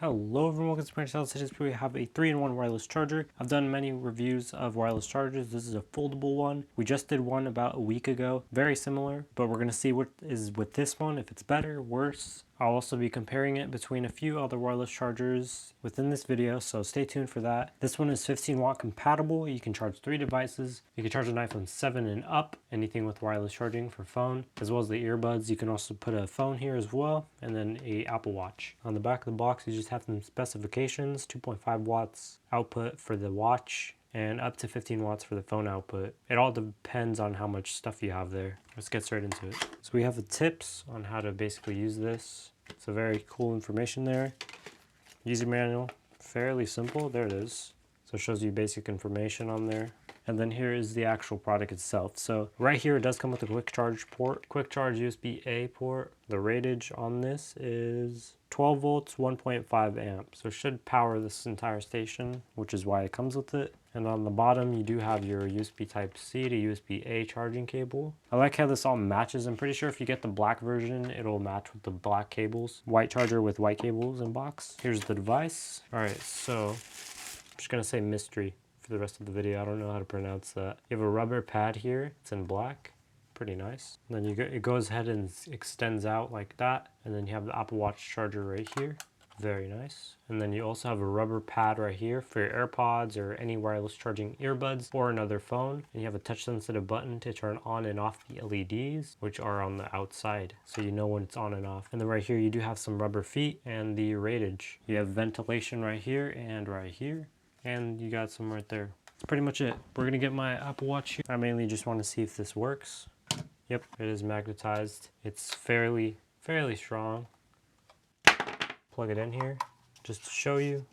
Hello everyone, welcome to my channel. Today we have a 3-in-1 wireless charger. I've done many reviews of wireless chargers. This is a foldable one. We just did one about a week ago. Very similar, but we're going to see what is with this one, if it's better, worse. I'll also be comparing it between a few other wireless chargers within this video, so stay tuned for that. This one is 15 watt compatible. You can charge 3 devices. You can charge an iPhone 7 and up, anything with wireless charging for phone, as well as the earbuds. You can also put a phone here as well, and then a Apple Watch. On the back of the box, you just have some specifications: 2.5 watts output for the watch, and up to 15 watts for the phone output. It all depends on how much stuff you have there. Let's get straight into it. So we have the tips on how to basically use this. It's a very cool information there. User manual, fairly simple. There it is. So it shows you basic information on there. And then here is the actual product itself. So right here, it does come with a quick charge port, quick charge USB-A port. The ratage on this is 12 volts, 1.5 amps. So it should power this entire station, which is why it comes with it. And on the bottom, you do have your USB Type-C to USB-A charging cable. I like how this all matches. I'm pretty sure if you get the black version, it'll match with the black cables. White charger with white cables in box. Here's the device. All right, so I'm just gonna say mystery for the rest of the video. I don't know how to pronounce that. You have a rubber pad here. It's in black. Pretty nice. And then it goes ahead and extends out like that. And then you have the Apple Watch charger right here. Very nice. And then you also have a rubber pad right here for your AirPods or any wireless charging earbuds or another phone. And you have a touch sensitive button to turn on and off the LEDs, which are on the outside, so you know when it's on and off. And then right here you do have some rubber feet and the ratage. You have ventilation right here and right here, and you got some right there. That's pretty much it. We're gonna get my Apple Watch here. I mainly just want to see if this works. Yep, it is magnetized. It's fairly strong. Plug it in here just to show you.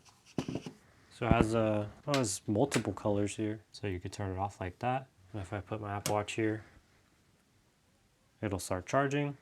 So it has multiple colors here, so you could turn it off like that. And if I put my Apple Watch here, it'll start charging.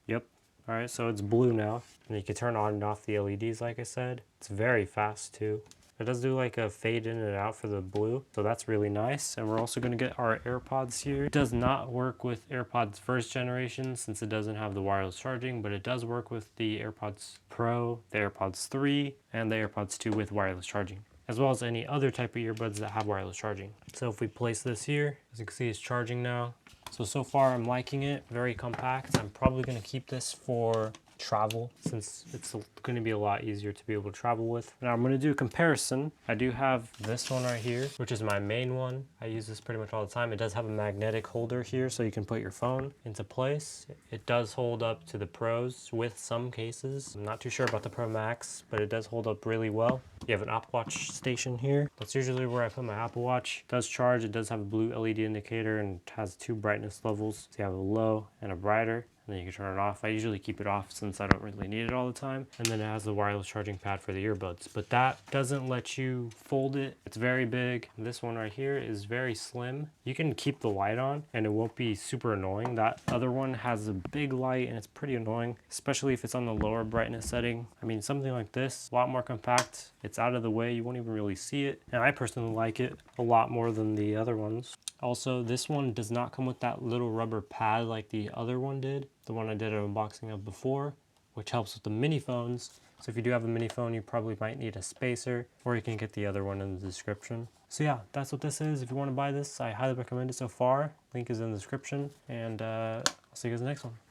Yep. All right, so it's blue now, and you can turn on and off the LEDs like I said. It's very fast too. It does do like a fade in and out for the blue, so that's really nice. And we're also going to get our AirPods here. It does not work with AirPods first generation since it doesn't have the wireless charging, but it does work with the AirPods Pro, the AirPods 3, and the AirPods 2 with wireless charging, as well as any other type of earbuds that have wireless charging. So if we place this here, as you can see, it's charging now. So far I'm liking it, very compact. I'm probably going to keep this for travel since it's going to be a lot easier to be able to travel with. Now I'm going to do a comparison. I do have this one right here, which is my main one. I use this pretty much all the time. It does have a magnetic holder here so you can put your phone into place. It does hold up to the Pros with some cases. I'm not too sure about the Pro Max, but it does hold up really well. You have an Apple Watch station here. That's usually where I put my Apple Watch. It does charge. It does have a blue LED indicator and it has 2 brightness levels. So you have a low and a brighter. And then you can turn it off. I usually keep it off since I don't really need it all the time. And then it has the wireless charging pad for the earbuds, but that doesn't let you fold it. It's very big. This one right here is very slim. You can keep the light on and it won't be super annoying. That other one has a big light and it's pretty annoying, especially if it's on the lower brightness setting. I mean, something like this, a lot more compact. It's out of the way. You won't even really see it. And I personally like it a lot more than the other ones. Also, this one does not come with that little rubber pad like the other one did, the one I did an unboxing of before, which helps with the mini phones. So if you do have a mini phone, you probably might need a spacer, or you can get the other one in the description. So yeah, that's what this is. If you want to buy this, I highly recommend it so far. Link is in the description, and I'll see you guys in the next one.